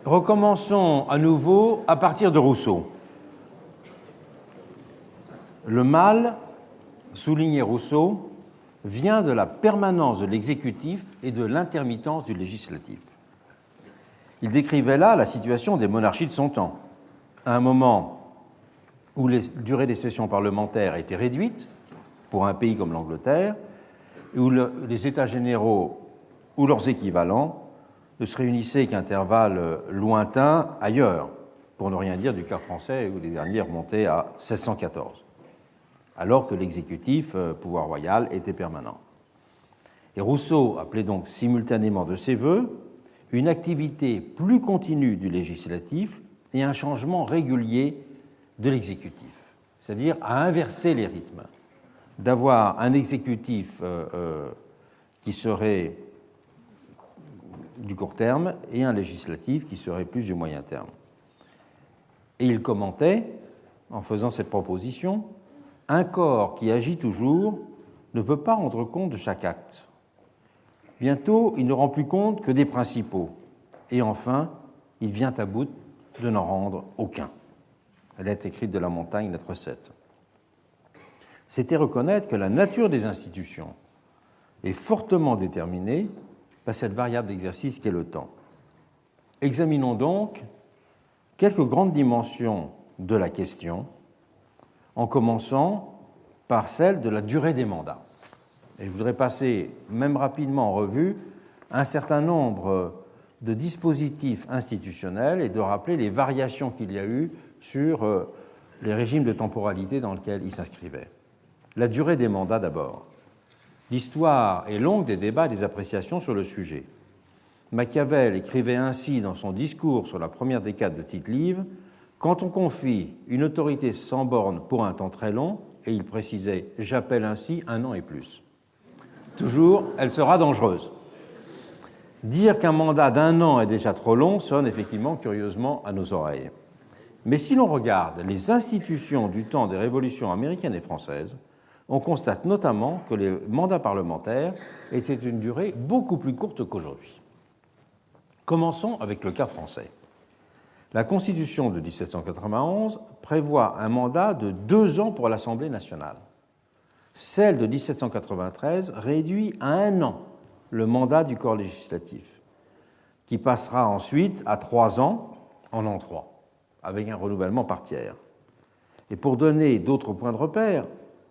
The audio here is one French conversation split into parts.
Recommençons à nouveau à partir de Rousseau. Le mal, soulignait Rousseau, vient de la permanence de l'exécutif et de l'intermittence du législatif. Il décrivait là la situation des monarchies de son temps, à un moment où la durée des sessions parlementaires était réduite pour un pays comme l'Angleterre, et où les États généraux ou leurs équivalents ne se réunissaient qu'à intervalles lointains ailleurs, pour ne rien dire du cas français où les derniers remontaient à 1614, alors que l'exécutif, pouvoir royal, était permanent. Et Rousseau appelait donc simultanément de ses vœux une activité plus continue du législatif et un changement régulier de l'exécutif, c'est-à-dire à inverser les rythmes, d'avoir un exécutif qui serait du court terme et un législatif qui serait plus du moyen terme. Et il commentait, en faisant cette proposition, « Un corps qui agit toujours ne peut pas rendre compte de chaque acte. Bientôt, il ne rend plus compte que des principaux. Et enfin, il vient à bout de n'en rendre aucun. » Lettre écrite de la Montagne, lettre 7. C'était reconnaître que la nature des institutions est fortement déterminée par cette variable d'exercice qu'est le temps. Examinons donc quelques grandes dimensions de la question, en commençant par celle de la durée des mandats. Et je voudrais passer même rapidement en revue un certain nombre de dispositifs institutionnels et de rappeler les variations qu'il y a eu sur les régimes de temporalité dans lesquels ils s'inscrivaient. La durée des mandats d'abord. L'histoire est longue des débats et des appréciations sur le sujet. Machiavel écrivait ainsi dans son discours sur la première décade de Tite-Live « Quand on confie une autorité sans borne pour un temps très long, et il précisait « j'appelle ainsi 1 an et plus ». Toujours, elle sera dangereuse. Dire qu'un mandat d'1 an est déjà trop long sonne effectivement curieusement à nos oreilles. Mais si l'on regarde les institutions du temps des révolutions américaines et françaises, on constate notamment que les mandats parlementaires étaient une durée beaucoup plus courte qu'aujourd'hui. Commençons avec le cas français. La Constitution de 1791 prévoit un mandat de 2 ans pour l'Assemblée nationale. Celle de 1793 réduit à 1 an le mandat du corps législatif, qui passera ensuite à 3 ans en l'an 3, avec un renouvellement par tiers. Et pour donner d'autres points de repère,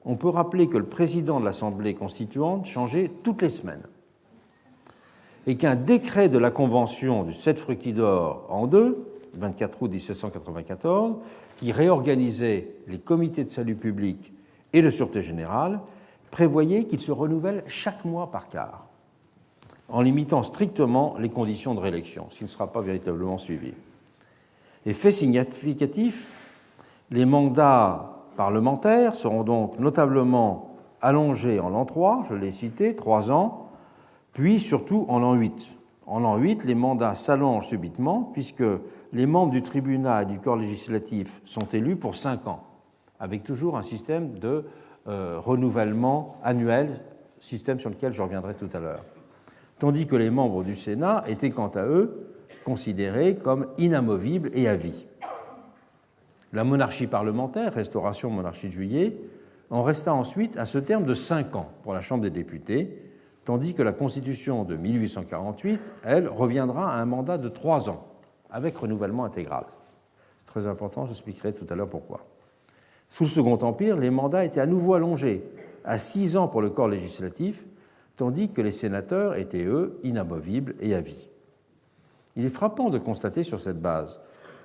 on peut rappeler que le président de l'Assemblée constituante changeait toutes les semaines et qu'un décret de la Convention du 7 Fructidor en 2, 24 août 1794, qui réorganisait les comités de salut public et de sûreté générale, prévoyait qu'ils se renouvellent chaque mois par quart, en limitant strictement les conditions de réélection, ce qui ne sera pas véritablement suivi. Et fait significatif, les mandats parlementaires seront donc notablement allongés en l'an 3, je l'ai cité, 3 ans, puis surtout en l'an 8. En l'an 8, les mandats s'allongent subitement puisque les membres du tribunal et du corps législatif sont élus pour 5 ans, avec toujours un système de renouvellement annuel, système sur lequel je reviendrai tout à l'heure. Tandis que les membres du Sénat étaient quant à eux considérés comme inamovibles et à vie. La monarchie parlementaire, restauration monarchie de Juillet, en resta ensuite à ce terme de 5 ans pour la Chambre des députés, tandis que la Constitution de 1848, elle, reviendra à un mandat de 3 ans, avec renouvellement intégral. C'est très important, j'expliquerai tout à l'heure pourquoi. Sous le Second Empire, les mandats étaient à nouveau allongés à 6 ans pour le corps législatif, tandis que les sénateurs étaient, eux, inamovibles et à vie. Il est frappant de constater sur cette base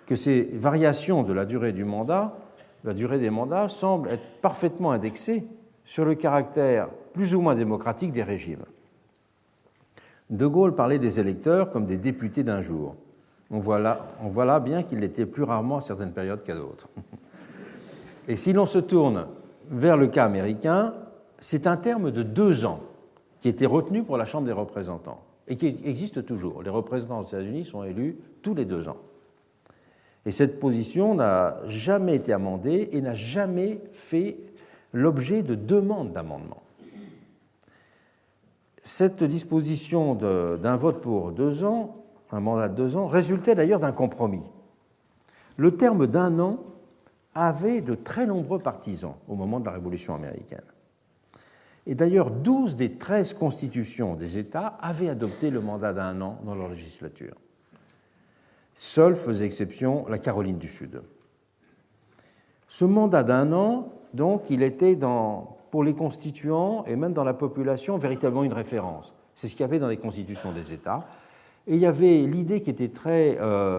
que ces variations de la durée des mandats, semblent être parfaitement indexées sur le caractère plus ou moins démocratique des régimes. De Gaulle parlait des électeurs comme des députés d'un jour. On voit là bien qu'il l'était plus rarement à certaines périodes qu'à d'autres. Et si l'on se tourne vers le cas américain, c'est un terme de 2 ans qui était retenu pour la Chambre des représentants et qui existe toujours. Les représentants des États-Unis sont élus tous les 2 ans. Et cette position n'a jamais été amendée et n'a jamais fait l'objet de demandes d'amendement. Cette disposition d'un vote pour 2 ans un mandat de 2 ans, résultait d'ailleurs d'un compromis. Le terme d'1 an avait de très nombreux partisans au moment de la Révolution américaine. Et d'ailleurs, 12 des 13 constitutions des États avaient adopté le mandat d'1 an dans leur législature. Seule faisait exception la Caroline du Sud. Ce mandat d'1 an, donc, il était pour les constituants et même dans la population véritablement une référence. C'est ce qu'il y avait dans les constitutions des États. Et il y avait l'idée qui était très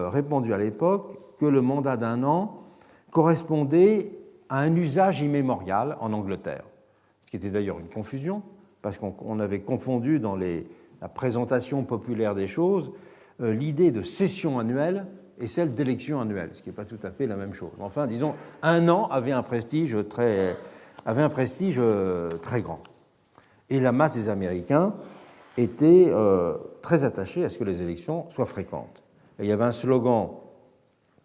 répandue à l'époque que le mandat d'1 an correspondait à un usage immémorial en Angleterre, ce qui était d'ailleurs une confusion, parce qu'on avait confondu dans la présentation populaire des choses l'idée de session annuelle et celle d'élection annuelle, ce qui n'est pas tout à fait la même chose. Enfin, disons, 1 an avait un prestige très grand. Et la masse des Américains était très attachée à ce que les élections soient fréquentes. Et il y avait un slogan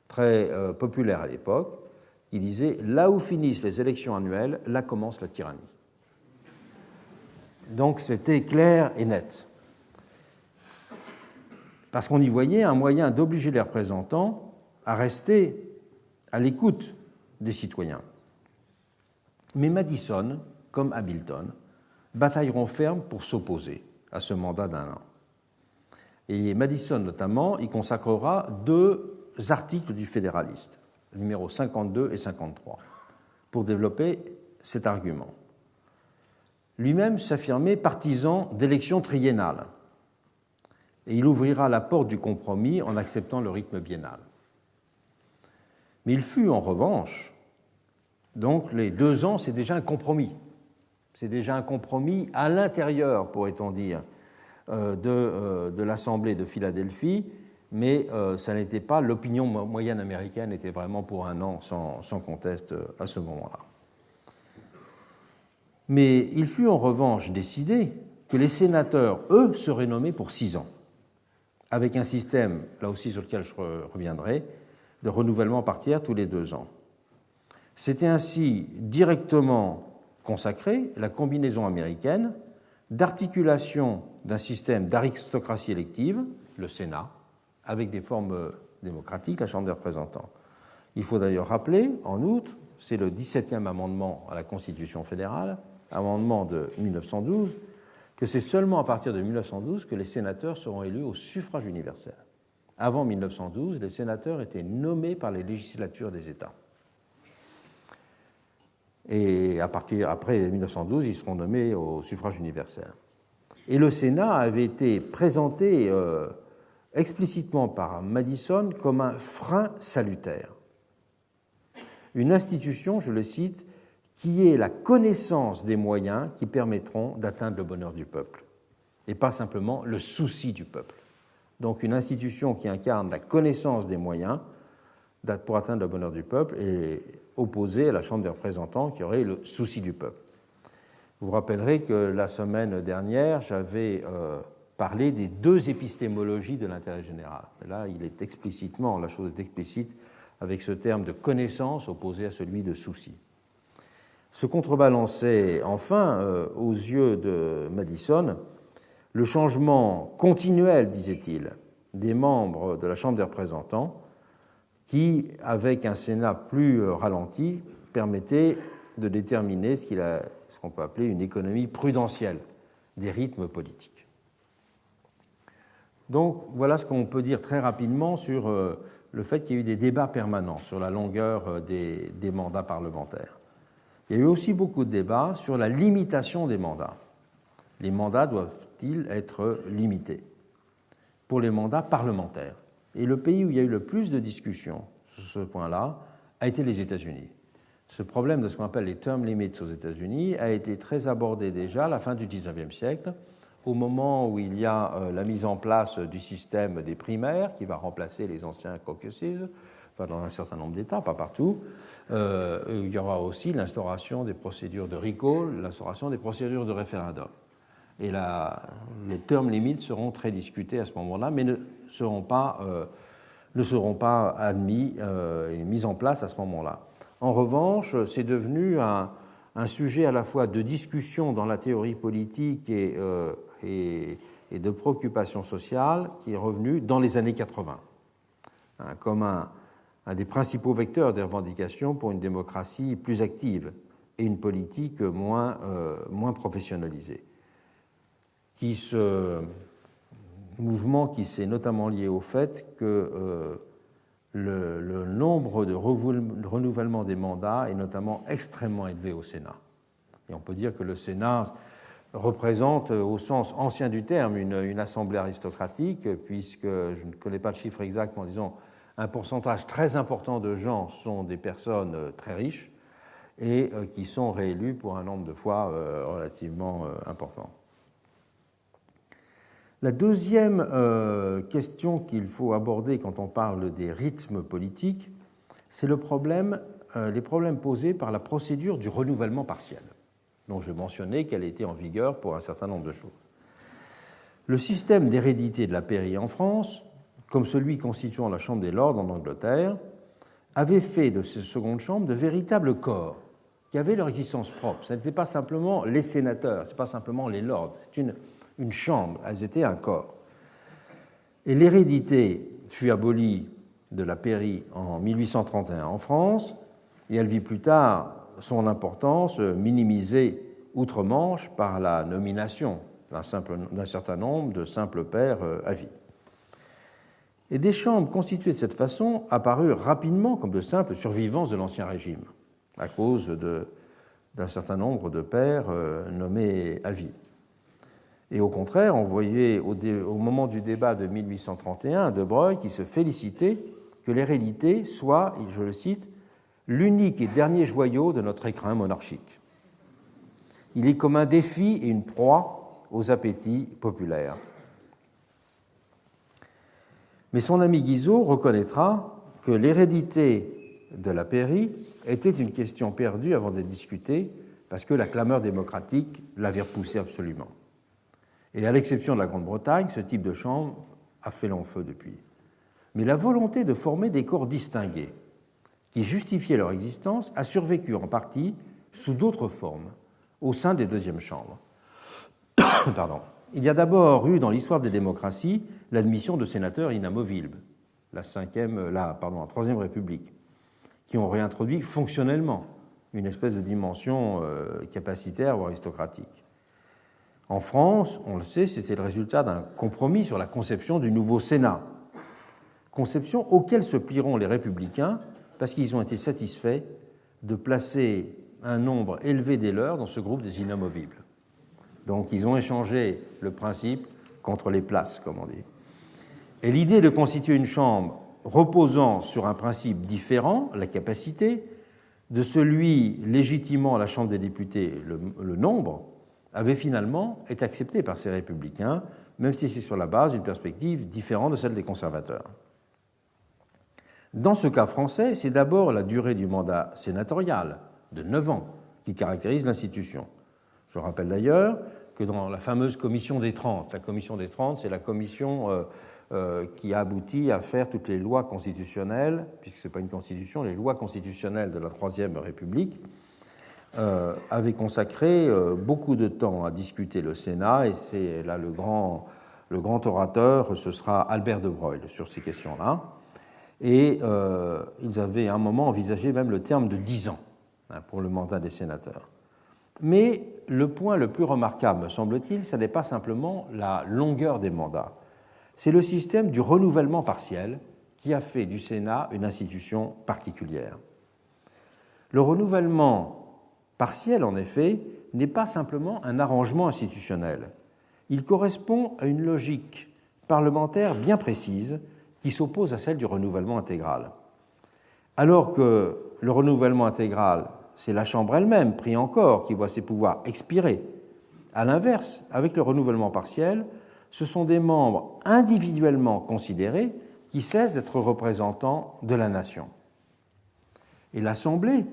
très populaire à l'époque qui disait « Là où finissent les élections annuelles, là commence la tyrannie ». Donc c'était clair et net. Parce qu'on y voyait un moyen d'obliger les représentants à rester à l'écoute des citoyens. Mais Madison, comme Hamilton, batailleront ferme pour s'opposer à ce mandat d'1 an. Et Madison, notamment, y consacrera 2 articles du Fédéraliste, numéros 52 et 53, pour développer cet argument. Lui-même s'affirmait partisan d'élections triennales, et il ouvrira la porte du compromis en acceptant le rythme biennal. Mais il fut en revanche, donc les 2 ans, c'est déjà un compromis. C'est déjà un compromis à l'intérieur, pourrait-on dire, de l'Assemblée de Philadelphie, mais ça n'était pas, l'opinion moyenne américaine était vraiment pour 1 an sans conteste à ce moment-là. Mais il fut en revanche décidé que les sénateurs, eux, seraient nommés pour 6 ans, avec un système, là aussi sur lequel je reviendrai, de renouvellement par tiers tous les 2 ans. C'était ainsi directement consacré la combinaison américaine d'articulation d'un système d'aristocratie élective, le Sénat, avec des formes démocratiques, la Chambre des représentants. Il faut d'ailleurs rappeler, en outre, c'est le 17e amendement à la Constitution fédérale, amendement de 1912, que c'est seulement à partir de 1912 que les sénateurs seront élus au suffrage universel. Avant 1912, les sénateurs étaient nommés par les législatures des États. Et après 1912, ils seront nommés au suffrage universel. Et le Sénat avait été présenté explicitement par Madison comme un frein salutaire. Une institution, je le cite, qui est la connaissance des moyens qui permettront d'atteindre le bonheur du peuple, et pas simplement le souci du peuple. Donc une institution qui incarne la connaissance des moyens pour atteindre le bonheur du peuple est opposée à la Chambre des représentants qui aurait le souci du peuple. Vous vous rappellerez que la semaine dernière, j'avais parlé des 2 épistémologies de l'intérêt général. Et là, la chose est explicite avec ce terme de connaissance opposé à celui de souci. Se contrebalançait enfin, aux yeux de Madison, le changement continuel, disait-il, des membres de la Chambre des représentants qui, avec un Sénat plus ralenti, permettait de déterminer ce qu'on peut appeler une économie prudentielle des rythmes politiques. Donc voilà ce qu'on peut dire très rapidement sur le fait qu'il y a eu des débats permanents sur la longueur des mandats parlementaires. Il y a eu aussi beaucoup de débats sur la limitation des mandats. Les mandats doivent-ils être limités pour les mandats parlementaires? Et le pays où il y a eu le plus de discussions sur ce point-là a été les États-Unis. Ce problème de ce qu'on appelle les term limits aux États-Unis a été très abordé déjà à la fin du XIXe siècle, au moment où il y a la mise en place du système des primaires qui va remplacer les anciens caucuses, enfin dans un certain nombre d'États, pas partout. Il y aura aussi l'instauration des procédures de recall, l'instauration des procédures de référendum. Et les term limits seront très discutés à ce moment-là, mais ne seront pas admis et mis en place à ce moment-là. En revanche, c'est devenu un sujet à la fois de discussion dans la théorie politique et et de préoccupation sociale qui est revenu dans les années 80, comme un des principaux vecteurs des revendications pour une démocratie plus active et une politique moins professionnalisée. Ce mouvement qui s'est notamment lié au fait que le nombre de renouvellement des mandats est notamment extrêmement élevé au Sénat. Et on peut dire que le Sénat représente, au sens ancien du terme, une assemblée aristocratique, puisque je ne connais pas le chiffre exact, mais en disant un pourcentage très important de gens sont des personnes très riches et qui sont réélus pour un nombre de fois relativement important. La deuxième question qu'il faut aborder quand on parle des rythmes politiques, c'est les problèmes posés par la procédure du renouvellement partiel, dont je mentionnais qu'elle était en vigueur pour un certain nombre de choses. Le système d'hérédité de la pairie en France, comme celui constituant la Chambre des Lords en Angleterre, avait fait de ces secondes chambres de véritables corps qui avaient leur existence propre. Ce n'était pas simplement les sénateurs, ce n'est pas simplement les lords, c'est une chambre, elles étaient un corps. Et l'hérédité fut abolie de la pairie en 1831 en France, et elle vit plus tard son importance minimisée outre-Manche par la nomination d'un certain nombre de simples pairs à vie. Et des chambres constituées de cette façon apparurent rapidement comme de simples survivants de l'Ancien Régime, à cause d'un certain nombre de pairs nommés à vie. Et au contraire, on voyait au moment du débat de 1831 De Broglie qui se félicitait que l'hérédité soit, je le cite, l'unique et dernier joyau de notre écrin monarchique. Il est comme un défi et une proie aux appétits populaires. Mais son ami Guizot reconnaîtra que l'hérédité de la pairie était une question perdue avant d'être discutée parce que la clameur démocratique l'avait repoussée absolument. Et à l'exception de la Grande-Bretagne, ce type de chambre a fait long feu depuis. Mais la volonté de former des corps distingués qui justifiaient leur existence a survécu en partie sous d'autres formes au sein des deuxièmes chambres. Pardon. Il y a d'abord eu dans l'histoire des démocraties l'admission de sénateurs inamovibles, la Troisième République, qui ont réintroduit fonctionnellement une espèce de dimension capacitaire ou aristocratique. En France, on le sait, c'était le résultat d'un compromis sur la conception du nouveau Sénat, conception auquel se plieront les républicains parce qu'ils ont été satisfaits de placer un nombre élevé des leurs dans ce groupe des inamovibles. Donc ils ont échangé le principe contre les places, comme on dit. Et l'idée de constituer une chambre reposant sur un principe différent, la capacité, de celui légitimant la Chambre des députés, le nombre, avait finalement été acceptée par ces républicains, même si c'est sur la base d'une perspective différente de celle des conservateurs. Dans ce cas français, c'est d'abord la durée du mandat sénatorial, de 9 ans, qui caractérise l'institution. Je rappelle d'ailleurs que dans la fameuse commission des 30, la commission des 30, c'est la commission qui a abouti à faire toutes les lois constitutionnelles, puisque ce n'est pas une constitution, les lois constitutionnelles de la Troisième République, avait consacré beaucoup de temps à discuter le Sénat, et c'est là le grand orateur, ce sera Albert de Broglie sur ces questions-là. Et ils avaient à un moment envisagé même le terme de 10 ans pour le mandat des sénateurs. Mais le point le plus remarquable, me semble-t-il, ce n'est pas simplement la longueur des mandats, c'est le système du renouvellement partiel qui a fait du Sénat une institution particulière. Le renouvellement partiel, en effet, n'est pas simplement un arrangement institutionnel. Il correspond à une logique parlementaire bien précise qui s'oppose à celle du renouvellement intégral. Alors que le renouvellement intégral, c'est la Chambre elle-même, pris en corps, qui voit ses pouvoirs expirer. À l'inverse, avec le renouvellement partiel, ce sont des membres individuellement considérés qui cessent d'être représentants de la nation. Et l'Assemblée,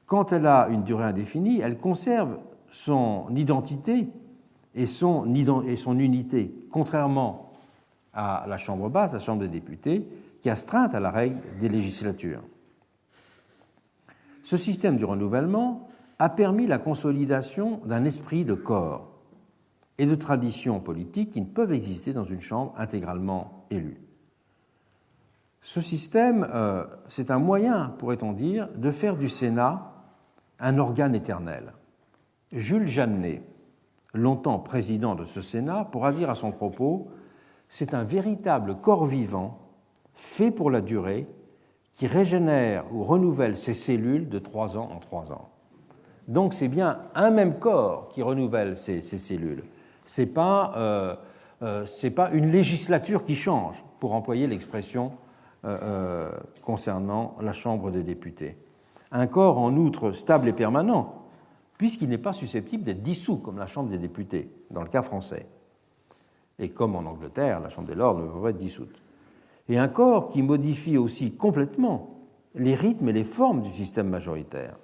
quand elle a une durée indéfinie, elle conserve son identité et son unité, contrairement à la Chambre basse, la Chambre des députés, qui est astreinte à la règle des législatures. Ce système du renouvellement a permis la consolidation d'un esprit de corps et de traditions politiques qui ne peuvent exister dans une chambre intégralement élue. Ce système, c'est un moyen, pourrait-on dire, de faire du Sénat un organe éternel. Jules Jeanneret, longtemps président de ce Sénat, pourra dire à son propos « C'est un véritable corps vivant, fait pour la durée, qui régénère ou renouvelle ses cellules de 3 ans en 3 ans. » Donc c'est bien un même corps qui renouvelle ses cellules. Ce n'est pas une législature qui change, pour employer l'expression concernant la Chambre des députés. Un corps, en outre, stable et permanent, puisqu'il n'est pas susceptible d'être dissous, comme la Chambre des députés, dans le cas français. Et comme en Angleterre, la Chambre des Lords ne peut pas être dissoute. Et un corps qui modifie aussi complètement les rythmes et les formes du système majoritaire,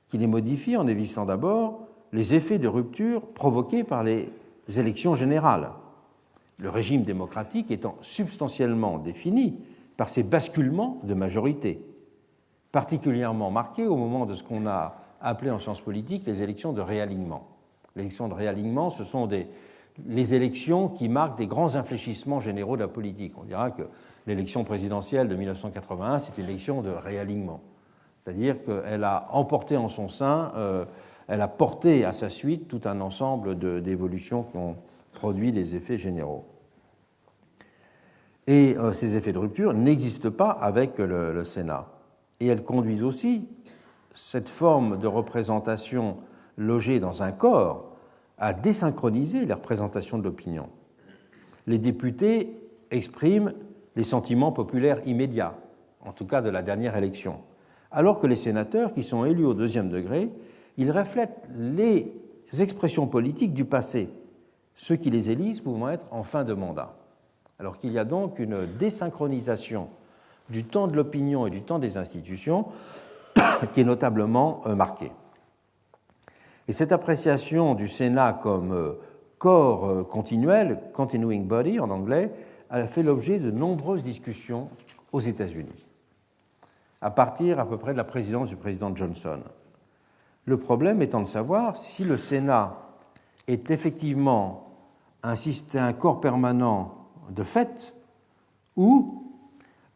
qui les modifie en évitant d'abord les effets de rupture provoqués par les élections générales, le régime démocratique étant substantiellement défini par ces basculements de majorité, particulièrement marqués au moment de ce qu'on a appelé en sciences politiques les élections de réalignement. Les élections de réalignement, ce sont les élections qui marquent des grands infléchissements généraux de la politique. On dira que l'élection présidentielle de 1981, c'est une élection de réalignement. C'est-à-dire qu'elle a emporté en son sein, elle a porté à sa suite tout un ensemble d'évolutions qui ont produit des effets généraux. Et ces effets de rupture n'existent pas avec le Sénat. Et elles conduisent aussi cette forme de représentation logée dans un corps à désynchroniser les représentations de l'opinion. Les députés expriment les sentiments populaires immédiats, en tout cas de la dernière élection, alors que les sénateurs, qui sont élus au 2e degré, ils reflètent les expressions politiques du passé, ceux qui les élisent pouvant être en fin de mandat. Alors qu'il y a donc une désynchronisation du temps de l'opinion et du temps des institutions qui est notablement marquée. Et cette appréciation du Sénat comme corps continuel, continuing body en anglais, a fait l'objet de nombreuses discussions aux États-Unis, à partir à peu près de la présidence du président Johnson. Le problème étant de savoir si le Sénat est effectivement un corps permanent de fait ou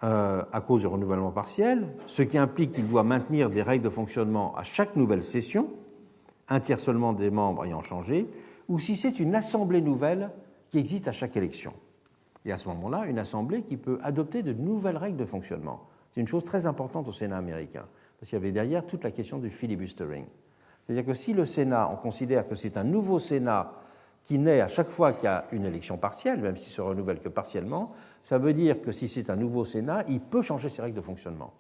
à cause du renouvellement partiel, ce qui implique qu'il doit maintenir des règles de fonctionnement à chaque nouvelle session, un tiers seulement des membres ayant changé, ou si c'est une assemblée nouvelle qui existe à chaque élection. Et à ce moment-là, une assemblée qui peut adopter de nouvelles règles de fonctionnement. C'est une chose très importante au Sénat américain, parce qu'il y avait derrière toute la question du filibustering. C'est-à-dire que si le Sénat, on considère que c'est un nouveau Sénat qui naît à chaque fois qu'il y a une élection partielle, même s'il ne se renouvelle que partiellement, ça veut dire que si c'est un nouveau Sénat, il peut changer ses règles de fonctionnement.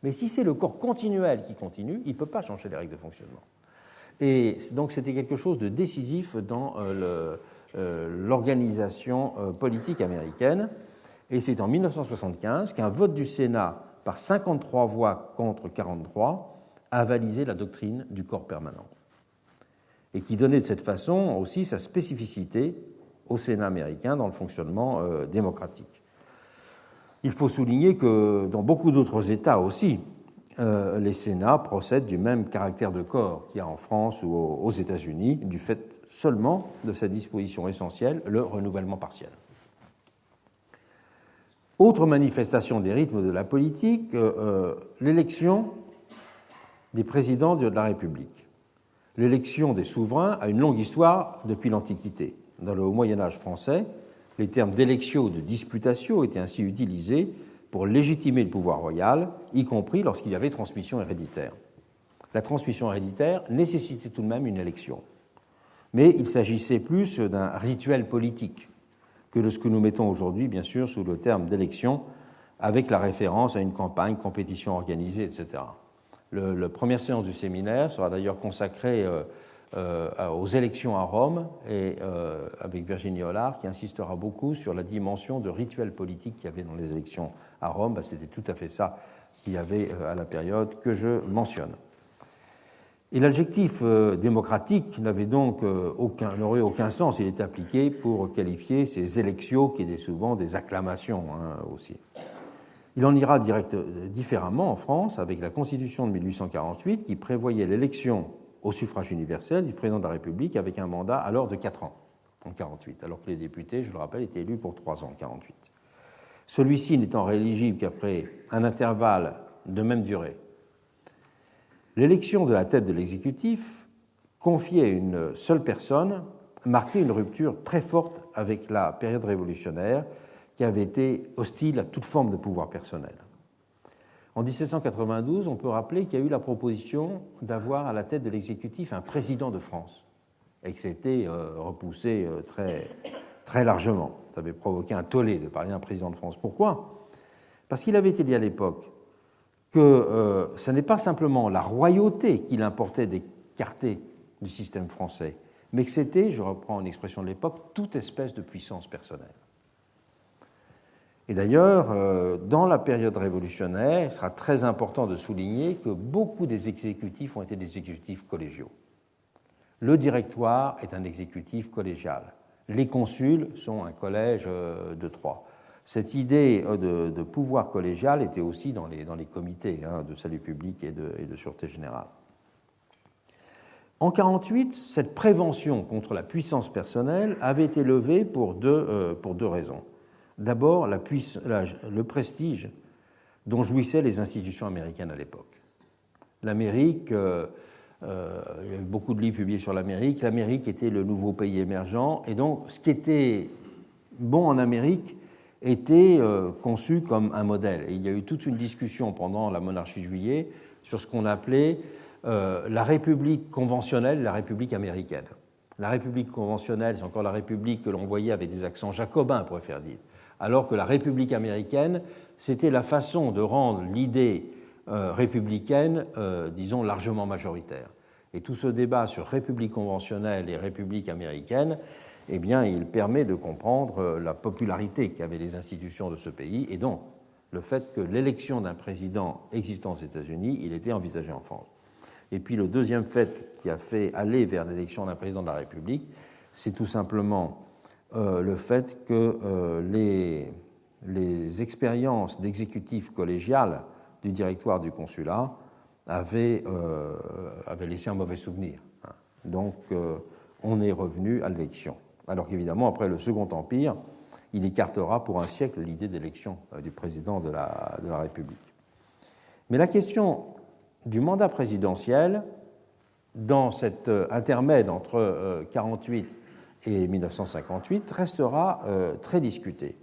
Mais si c'est le corps continuel qui continue, il ne peut pas changer les règles de fonctionnement. Et donc c'était quelque chose de décisif dans l'organisation politique américaine. Et c'est en 1975 qu'un vote du Sénat par 53 voix contre 43 a avalisé la doctrine du corps permanent, et qui donnait de cette façon aussi sa spécificité au Sénat américain dans le fonctionnement démocratique. Il faut souligner que dans beaucoup d'autres États aussi, les Sénats procèdent du même caractère de corps qu'il y a en France ou aux États-Unis, du fait seulement de sa disposition essentielle, le renouvellement partiel. Autre manifestation des rythmes de la politique, l'élection des présidents de la République. L'élection des souverains a une longue histoire depuis l'Antiquité. Dans le Moyen-Âge français, les termes d'électio ou de disputatio étaient ainsi utilisés pour légitimer le pouvoir royal, y compris lorsqu'il y avait transmission héréditaire. La transmission héréditaire nécessitait tout de même une élection. Mais il s'agissait plus d'un rituel politique que de ce que nous mettons aujourd'hui, bien sûr, sous le terme d'élection, avec la référence à une campagne, compétition organisée, etc. La première séance du séminaire sera d'ailleurs consacrée aux élections à Rome, et avec Virginie Hollard, qui insistera beaucoup sur la dimension de rituel politique qu'il y avait dans les élections à Rome. C'était tout à fait ça qu'il y avait à la période que je mentionne. Et l'adjectif démocratique n'aurait donc aucun sens. Il est appliqué pour qualifier ces élections qui étaient souvent des acclamations aussi. Il en ira différemment en France avec la Constitution de 1848 qui prévoyait l'élection au suffrage universel du président de la République avec un mandat alors de 4 ans. en 1948, alors que les députés, je le rappelle, étaient élus pour 3 ans en 1948. Celui-ci n'étant rééligible qu'après un intervalle de même durée. L'élection de la tête de l'exécutif, confiée à une seule personne, marquait une rupture très forte avec la période révolutionnaire qui avait été hostile à toute forme de pouvoir personnel. En 1792, on peut rappeler qu'il y a eu la proposition d'avoir à la tête de l'exécutif un président de France et que c'était repoussé très largement. Ça avait provoqué un tollé de parler d'un président de France. Pourquoi ? Parce qu'il avait été dit à l'époque que ce n'est pas simplement la royauté qu'il importait d'écarter du système français, mais que c'était, je reprends une expression de l'époque, toute espèce de puissance personnelle. Et d'ailleurs, dans la période révolutionnaire, il sera très important de souligner que beaucoup des exécutifs ont été des exécutifs collégiaux. Le directoire est un exécutif collégial. Les consuls sont un collège de 3. Cette idée de pouvoir collégial était aussi dans les comités de salut public et de sûreté générale. En 1948, cette prévention contre la puissance personnelle avait été levée pour deux raisons. D'abord, le prestige dont jouissaient les institutions américaines à l'époque. L'Amérique, il y a eu beaucoup de livres publiés sur l'Amérique. L'Amérique était le nouveau pays émergent, et donc ce qui était bon en Amérique était conçu comme un modèle. Et il y a eu toute une discussion pendant la monarchie juillet sur ce qu'on appelait la République conventionnelle, la République américaine. La République conventionnelle, c'est encore la République que l'on voyait avec des accents jacobins, on pourrait faire dire, alors que la République américaine, c'était la façon de rendre l'idée républicaine, disons, largement majoritaire. Et tout ce débat sur République conventionnelle et République américaine, eh bien, il permet de comprendre la popularité qu'avaient les institutions de ce pays et donc le fait que l'élection d'un président existant aux États-Unis, il était envisagé en France. Et puis le deuxième fait qui a fait aller vers l'élection d'un président de la République, c'est tout simplement le fait que les expériences d'exécutif collégial du directoire du consulat avaient laissé un mauvais souvenir. Donc on est revenu à l'élection. Alors qu'évidemment, après le Second Empire, il écartera pour un siècle l'idée d'élection du président de la République. Mais la question du mandat présidentiel, dans cet intermède entre 1948 et 1958, restera très discutée.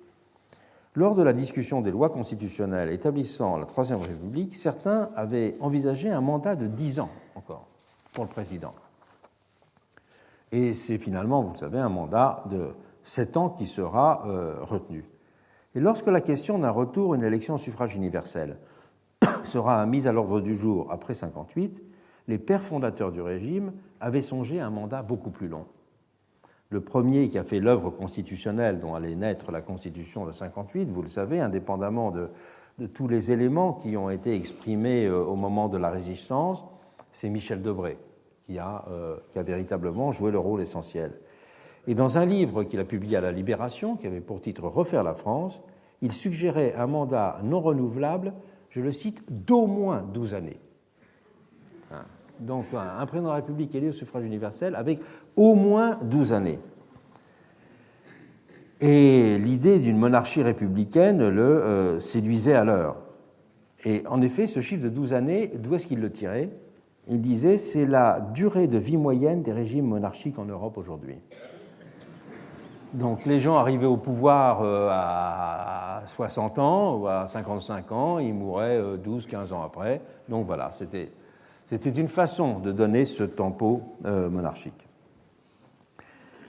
Lors de la discussion des lois constitutionnelles établissant la Troisième République, certains avaient envisagé un mandat de 10 ans encore pour le président. Et c'est finalement, vous le savez, un mandat de 7 ans qui sera retenu. Et lorsque la question d'un retour à une élection au suffrage universel sera mise à l'ordre du jour après 1958, les pères fondateurs du régime avaient songé à un mandat beaucoup plus long. Le premier qui a fait l'œuvre constitutionnelle dont allait naître la Constitution de 1958, vous le savez, indépendamment de tous les éléments qui ont été exprimés au moment de la Résistance, c'est Michel Debré qui a véritablement joué le rôle essentiel. Et dans un livre qu'il a publié à la Libération, qui avait pour titre « Refaire la France », il suggérait un mandat non renouvelable, je le cite, d'au moins 12 années. Donc un président de la République élu au suffrage universel avec au moins 12 années. Et l'idée d'une monarchie républicaine le séduisait à l'heure. Et en effet, ce chiffre de 12 années, d'où est-ce qu'il le tirait ? Il disait c'est la durée de vie moyenne des régimes monarchiques en Europe aujourd'hui. Donc les gens arrivaient au pouvoir à 60 ans ou à 55 ans, ils mouraient 12-15 ans après. Donc voilà, c'était une façon de donner ce tempo monarchique.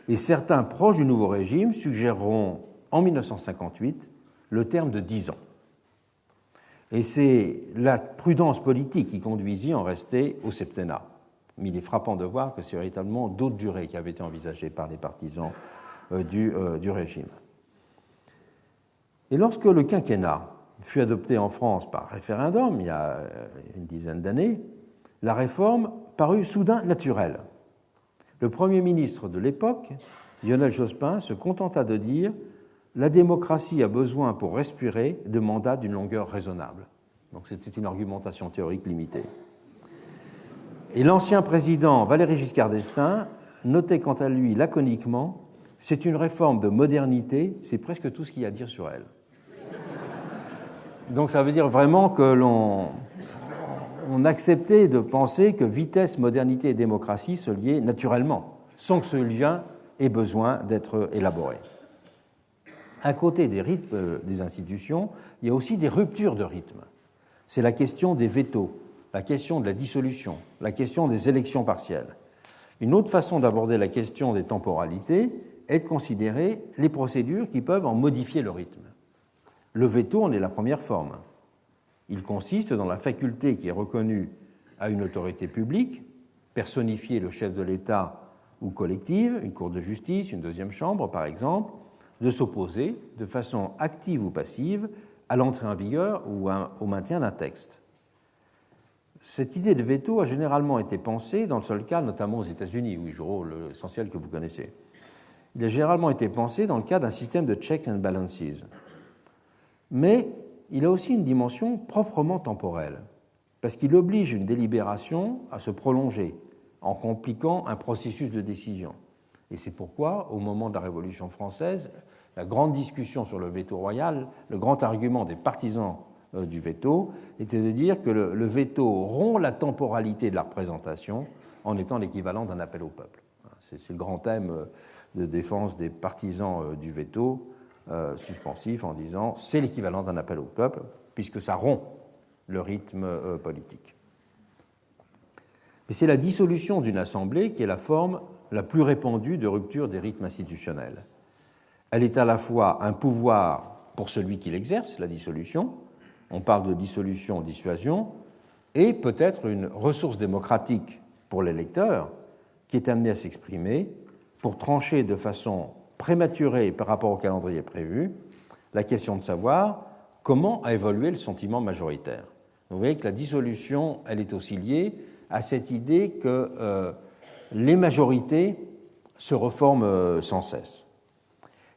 Et certains proches du nouveau régime suggéreront en 1958 le terme de 10 ans. Et c'est la prudence politique qui conduisit à en rester au septennat. Mais il est frappant de voir que c'est véritablement d'autres durées qui avaient été envisagées par les partisans du régime. Et lorsque le quinquennat fut adopté en France par référendum, il y a une dizaine d'années, la réforme parut soudain naturelle. Le Premier ministre de l'époque, Lionel Jospin, se contenta de dire « La démocratie a besoin pour respirer de mandats d'une longueur raisonnable ». Donc c'était une argumentation théorique limitée. Et l'ancien président Valéry Giscard d'Estaing notait quant à lui laconiquement C'est une réforme de modernité, c'est presque tout ce qu'il y a à dire sur elle. Donc ça veut dire vraiment que on acceptait de penser que vitesse, modernité et démocratie se liaient naturellement, sans que ce lien ait besoin d'être élaboré. À côté des rythmes des institutions, il y a aussi des ruptures de rythme. C'est la question des vétos, la question de la dissolution, la question des élections partielles. Une autre façon d'aborder la question des temporalités est de considérer les procédures qui peuvent en modifier le rythme. Le veto en est la première forme. Il consiste dans la faculté qui est reconnue à une autorité publique, personnifiée le chef de l'État ou collective, une cour de justice, une deuxième chambre par exemple, de s'opposer de façon active ou passive à l'entrée en vigueur ou au maintien d'un texte. Cette idée de veto a généralement été pensée dans le seul cas, notamment aux États-Unis, où il joue un rôle essentiel que vous connaissez. Il a généralement été pensé dans le cas d'un système de checks and balances. Mais il a aussi une dimension proprement temporelle, parce qu'il oblige une délibération à se prolonger en compliquant un processus de décision. Et c'est pourquoi, au moment de la Révolution française, la grande discussion sur le veto royal, le grand argument des partisans du veto, était de dire que le veto rompt la temporalité de la représentation en étant l'équivalent d'un appel au peuple. C'est le grand thème de défense des partisans du veto suspensif en disant c'est l'équivalent d'un appel au peuple puisque ça rompt le rythme politique. Mais c'est la dissolution d'une assemblée qui est la forme la plus répandue de rupture des rythmes institutionnels. Elle est à la fois un pouvoir pour celui qui l'exerce, la dissolution, on parle de dissolution-dissuasion, et peut-être une ressource démocratique pour l'électeur qui est amené à s'exprimer pour trancher de façon prématurée par rapport au calendrier prévu la question de savoir comment a évolué le sentiment majoritaire. Vous voyez que la dissolution, elle est aussi liée à cette idée que les majorités se reforment sans cesse.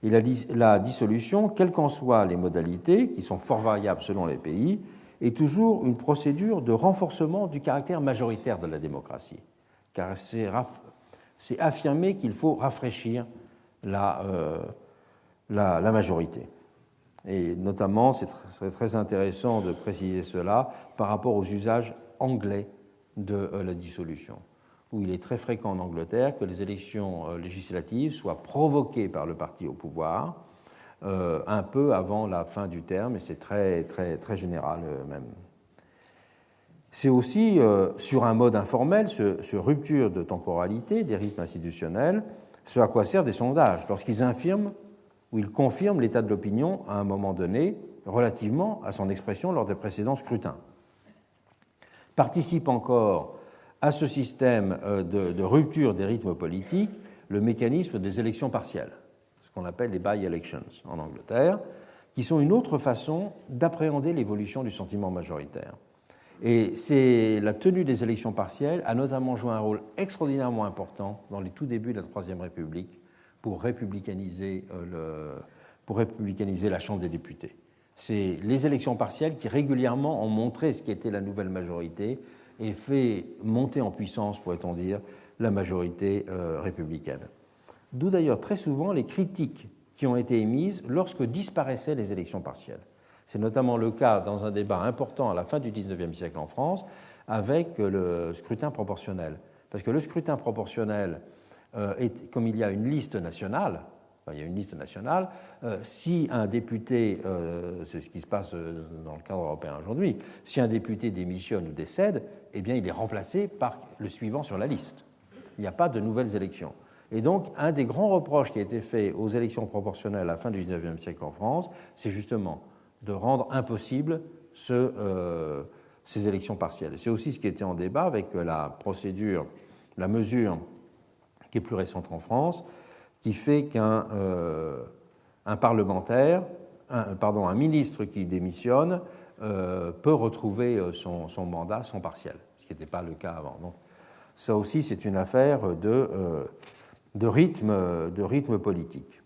Et la dissolution, quelles qu'en soient les modalités, qui sont fort variables selon les pays, est toujours une procédure de renforcement du caractère majoritaire de la démocratie, car c'est affirmer qu'il faut rafraîchir la majorité. Et notamment, c'est très intéressant de préciser cela par rapport aux usages anglais de la dissolution, où il est très fréquent en Angleterre que les élections législatives soient provoquées par le parti au pouvoir un peu avant la fin du terme, et c'est très, très, très général même. C'est aussi sur un mode informel, ce rupture de temporalité des rythmes institutionnels, ce à quoi servent des sondages, lorsqu'ils infirment ou ils confirment l'état de l'opinion à un moment donné relativement à son expression lors des précédents scrutins. Participe encore à ce système de rupture des rythmes politiques le mécanisme des élections partielles, ce qu'on appelle les by-elections en Angleterre, qui sont une autre façon d'appréhender l'évolution du sentiment majoritaire. Et c'est la tenue des élections partielles a notamment joué un rôle extraordinairement important dans les tout débuts de la Troisième République pour républicaniser la Chambre des députés. C'est les élections partielles qui régulièrement ont montré ce qu'était la nouvelle majorité et fait monter en puissance, pourrait-on dire, la majorité républicaine. D'où d'ailleurs très souvent les critiques qui ont été émises lorsque disparaissaient les élections partielles. C'est notamment le cas dans un débat important à la fin du XIXe siècle en France avec le scrutin proportionnel. Parce que le scrutin proportionnel, comme il y a une liste nationale, si un député, c'est ce qui se passe dans le cadre européen aujourd'hui, si un député démissionne ou décède, eh bien il est remplacé par le suivant sur la liste. Il n'y a pas de nouvelles élections. Et donc, un des grands reproches qui a été fait aux élections proportionnelles à la fin du XIXe siècle en France, c'est justement de rendre impossible ces élections partielles. C'est aussi ce qui était en débat avec la mesure qui est plus récente en France, qui fait qu'un parlementaire, un ministre qui démissionne peut retrouver son mandat sans partiel, ce qui n'était pas le cas avant. Donc, ça aussi, c'est une affaire de rythme politique.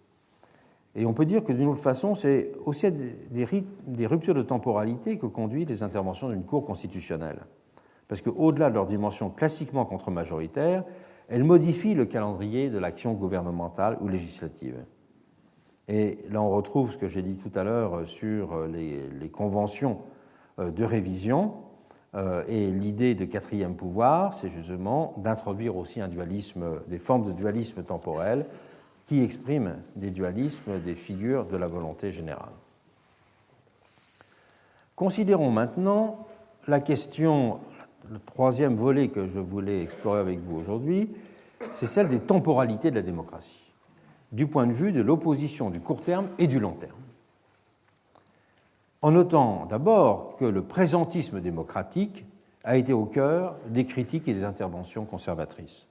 Et on peut dire que d'une autre façon, c'est aussi des ruptures de temporalité que conduisent les interventions d'une Cour constitutionnelle. Parce qu'au-delà de leur dimension classiquement contre-majoritaire, elle modifie le calendrier de l'action gouvernementale ou législative. Et là, on retrouve ce que j'ai dit tout à l'heure sur les conventions de révision. Et l'idée de quatrième pouvoir, c'est justement d'introduire aussi un dualisme, des formes de dualisme temporel qui expriment des dualismes des figures de la volonté générale. Considérons maintenant la question, le troisième volet que je voulais explorer avec vous aujourd'hui, c'est celle des temporalités de la démocratie, du point de vue de l'opposition du court terme et du long terme. En notant d'abord que le présentisme démocratique a été au cœur des critiques et des interventions conservatrices.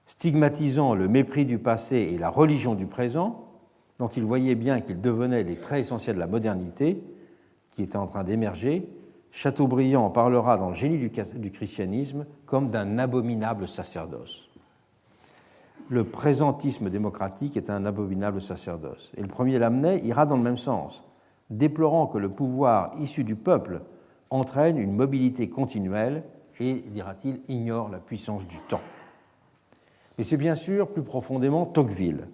Stigmatisant le mépris du passé et la religion du présent, dont il voyait bien qu'ils devenaient les traits essentiels de la modernité qui était en train d'émerger, Chateaubriand en parlera dans Le génie du christianisme comme d'un abominable sacerdoce. Le présentisme démocratique est un abominable sacerdoce. Et le premier Lamennais ira dans le même sens, déplorant que le pouvoir issu du peuple entraîne une mobilité continuelle et, dira-t-il, ignore la puissance du temps. Mais c'est bien sûr plus profondément Tocqueville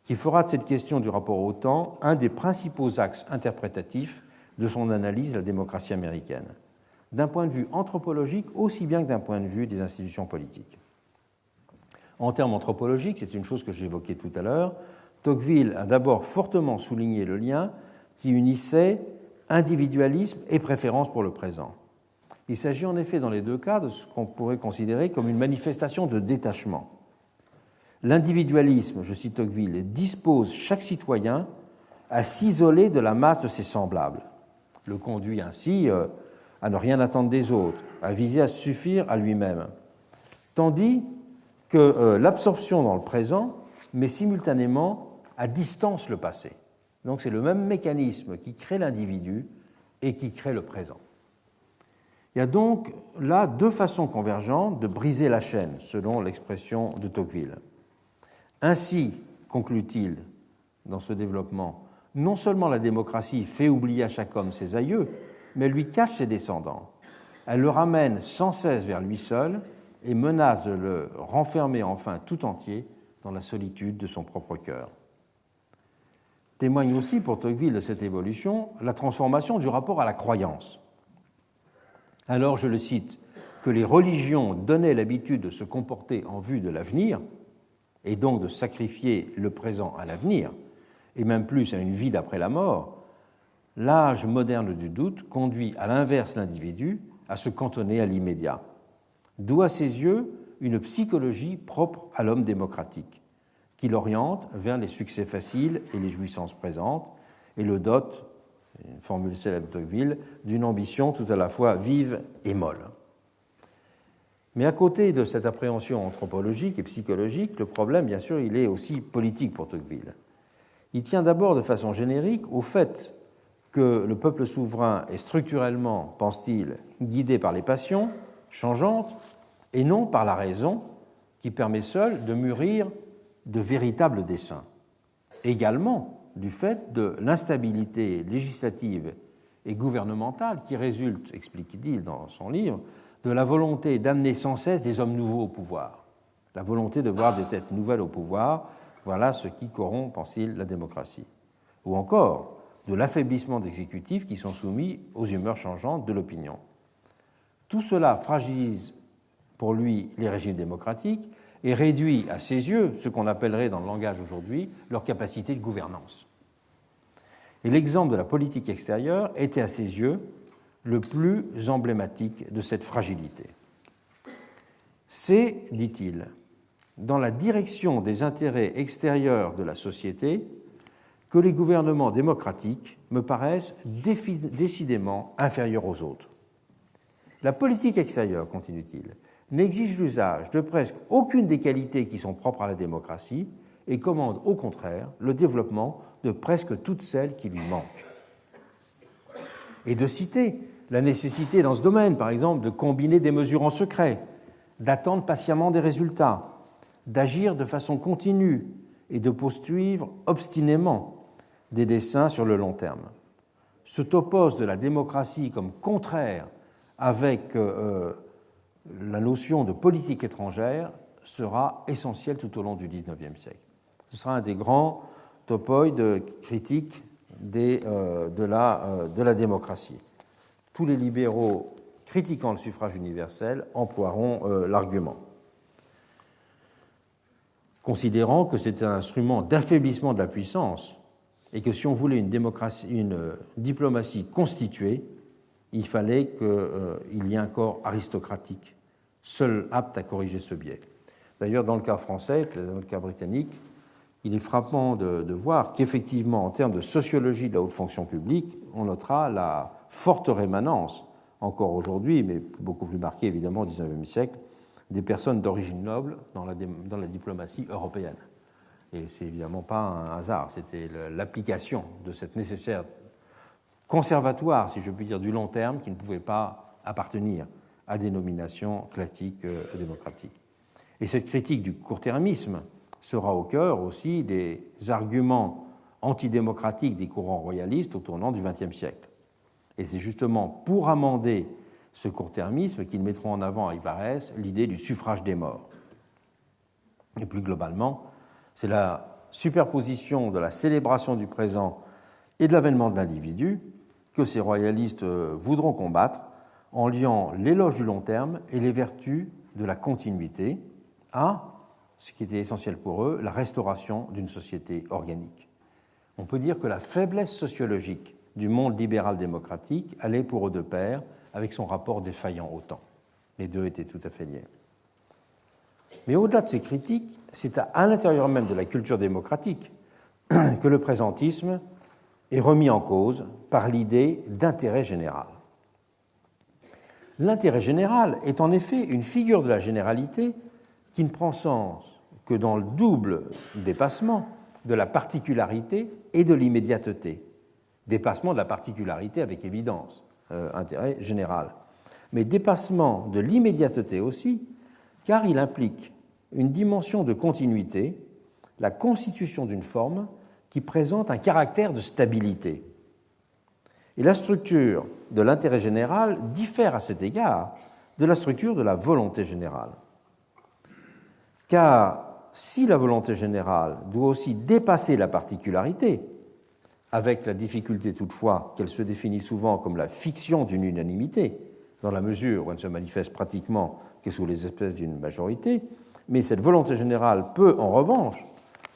qui fera de cette question du rapport au temps un des principaux axes interprétatifs de son analyse de la démocratie américaine, d'un point de vue anthropologique aussi bien que d'un point de vue des institutions politiques. En termes anthropologiques, c'est une chose que j'évoquais tout à l'heure, Tocqueville a d'abord fortement souligné le lien qui unissait individualisme et préférence pour le présent. Il s'agit en effet dans les deux cas de ce qu'on pourrait considérer comme une manifestation de détachement. L'individualisme, je cite Tocqueville, dispose chaque citoyen à s'isoler de la masse de ses semblables, le conduit ainsi à ne rien attendre des autres, à viser à suffire à lui-même, tandis que l'absorption dans le présent met simultanément à distance le passé. Donc c'est le même mécanisme qui crée l'individu et qui crée le présent. Il y a donc là deux façons convergentes de briser la chaîne, selon l'expression de Tocqueville. Ainsi, conclut-il dans ce développement, non seulement la démocratie fait oublier à chaque homme ses aïeux, mais elle lui cache ses descendants. Elle le ramène sans cesse vers lui seul et menace de le renfermer enfin tout entier dans la solitude de son propre cœur. Témoigne aussi pour Tocqueville de cette évolution la transformation du rapport à la croyance. Alors, je le cite, que les religions donnaient l'habitude de se comporter en vue de l'avenir, et donc de sacrifier le présent à l'avenir, et même plus à une vie d'après la mort, l'âge moderne du doute conduit à l'inverse l'individu à se cantonner à l'immédiat. D'où à ses yeux une psychologie propre à l'homme démocratique, qui l'oriente vers les succès faciles et les jouissances présentes, et le dote, une formule célèbre de Tocqueville, d'une ambition tout à la fois vive et molle. Mais à côté de cette appréhension anthropologique et psychologique, le problème, bien sûr, il est aussi politique pour Tocqueville. Il tient d'abord de façon générique au fait que le peuple souverain est structurellement, pense-t-il, guidé par les passions changeantes et non par la raison qui permet seule de mûrir de véritables desseins. Également du fait de l'instabilité législative et gouvernementale qui résulte, explique-t-il dans son livre, de la volonté d'amener sans cesse des hommes nouveaux au pouvoir. La volonté de voir des têtes nouvelles au pouvoir, voilà ce qui corrompt, pense-t-il, la démocratie. Ou encore de l'affaiblissement d'exécutifs qui sont soumis aux humeurs changeantes de l'opinion. Tout cela fragilise pour lui les régimes démocratiques et réduit à ses yeux ce qu'on appellerait dans le langage aujourd'hui leur capacité de gouvernance. Et l'exemple de la politique extérieure était à ses yeux le plus emblématique de cette fragilité. C'est, dit-il, dans la direction des intérêts extérieurs de la société que les gouvernements démocratiques me paraissent décidément inférieurs aux autres. La politique extérieure, continue-t-il, n'exige l'usage de presque aucune des qualités qui sont propres à la démocratie et commande au contraire le développement de presque toutes celles qui lui manquent. Et de citer la nécessité dans ce domaine, par exemple, de combiner des mesures en secret, d'attendre patiemment des résultats, d'agir de façon continue et de poursuivre obstinément des desseins sur le long terme. Ce topos de la démocratie comme contraire avec la notion de politique étrangère sera essentiel tout au long du XIXe siècle. Ce sera un des grands topoïdes critiques de la démocratie. Tous les libéraux critiquant le suffrage universel emploieront l'argument, considérant que c'est un instrument d'affaiblissement de la puissance et que si on voulait une diplomatie constituée, il fallait qu'il y ait un corps aristocratique, seul apte à corriger ce biais. D'ailleurs, dans le cas français, dans le cas britannique, il est frappant de voir qu'effectivement, en termes de sociologie de la haute fonction publique, on notera la forte rémanence, encore aujourd'hui, mais beaucoup plus marquée évidemment au XIXe siècle, des personnes d'origine noble dans la diplomatie européenne. Et ce n'est évidemment pas un hasard, c'était l'application de cette nécessaire conservatoire, si je puis dire, du long terme, qui ne pouvait pas appartenir à des nominations classiques démocratiques. Et cette critique du court-termisme sera au cœur aussi des arguments antidémocratiques des courants royalistes au tournant du XXe siècle. Et c'est justement pour amender ce court-termisme qu'ils mettront en avant, il paraît, l'idée du suffrage des morts. Et plus globalement, c'est la superposition de la célébration du présent et de l'avènement de l'individu que ces royalistes voudront combattre en liant l'éloge du long terme et les vertus de la continuité à ce qui était essentiel pour eux, la restauration d'une société organique. On peut dire que la faiblesse sociologique du monde libéral-démocratique allait pour eux de pair avec son rapport défaillant au temps. Les deux étaient tout à fait liés. Mais au-delà de ces critiques, c'est à l'intérieur même de la culture démocratique que le présentisme est remis en cause par l'idée d'intérêt général. L'intérêt général est en effet une figure de la généralité qui ne prend sens que dans le double dépassement de la particularité et de l'immédiateté. Dépassement de la particularité avec évidence, intérêt général. Mais dépassement de l'immédiateté aussi, car il implique une dimension de continuité, la constitution d'une forme qui présente un caractère de stabilité. Et la structure de l'intérêt général diffère à cet égard de la structure de la volonté générale. Car si la volonté générale doit aussi dépasser la particularité, avec la difficulté toutefois qu'elle se définit souvent comme la fiction d'une unanimité, dans la mesure où elle ne se manifeste pratiquement que sous les espèces d'une majorité, mais cette volonté générale peut en revanche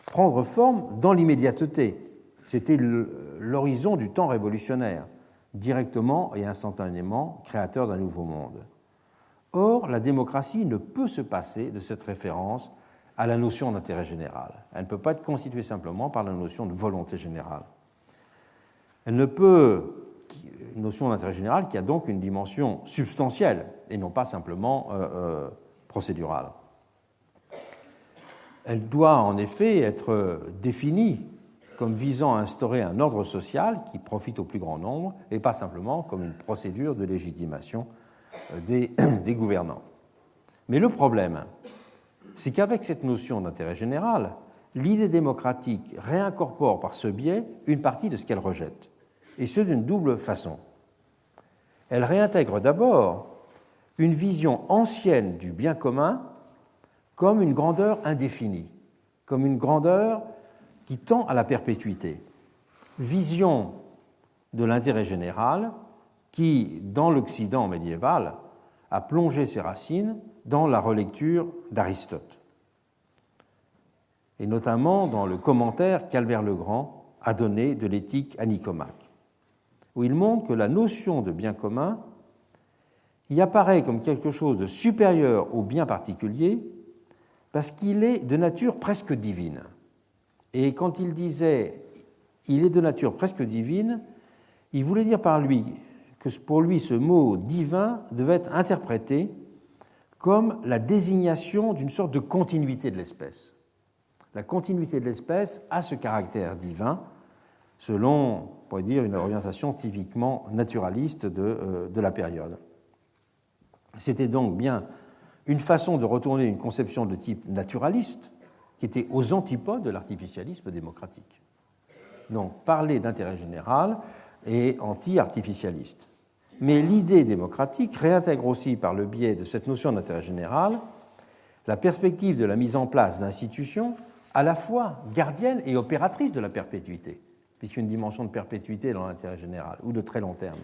prendre forme dans l'immédiateté. C'était l'horizon du temps révolutionnaire, directement et instantanément créateur d'un nouveau monde. Or, la démocratie ne peut se passer de cette référence à la notion d'intérêt général. Elle ne peut pas être constituée simplement par la notion de volonté générale. Elle ne peut, une notion d'intérêt général qui a donc une dimension substantielle et non pas simplement procédurale. Elle doit en effet être définie comme visant à instaurer un ordre social qui profite au plus grand nombre et pas simplement comme une procédure de légitimation des gouvernants. Mais le problème, c'est qu'avec cette notion d'intérêt général, l'idée démocratique réincorpore par ce biais une partie de ce qu'elle rejette, et ce d'une double façon. Elle réintègre d'abord une vision ancienne du bien commun comme une grandeur indéfinie, comme une grandeur qui tend à la perpétuité. Vision de l'intérêt général qui, dans l'Occident médiéval, a plongé ses racines dans la relecture d'Aristote, et notamment dans le commentaire qu'Albert le Grand a donné de l'éthique à Nicomaque, où il montre que la notion de bien commun y apparaît comme quelque chose de supérieur au bien particulier parce qu'il est de nature presque divine. Et quand il disait « il est de nature presque divine », il voulait dire par lui que pour lui ce mot divin devait être interprété comme la désignation d'une sorte de continuité de l'espèce. La continuité de l'espèce a ce caractère divin, selon, on pourrait dire, une orientation typiquement naturaliste de la période. C'était donc bien une façon de retourner une conception de type naturaliste qui était aux antipodes de l'artificialisme démocratique. Donc, parler d'intérêt général est anti-artificialiste. Mais l'idée démocratique réintègre aussi, par le biais de cette notion d'intérêt général, la perspective de la mise en place d'institutions à la fois gardiennes et opératrices de la perpétuité, puisqu'il y a une dimension de perpétuité dans l'intérêt général, ou de très long terme.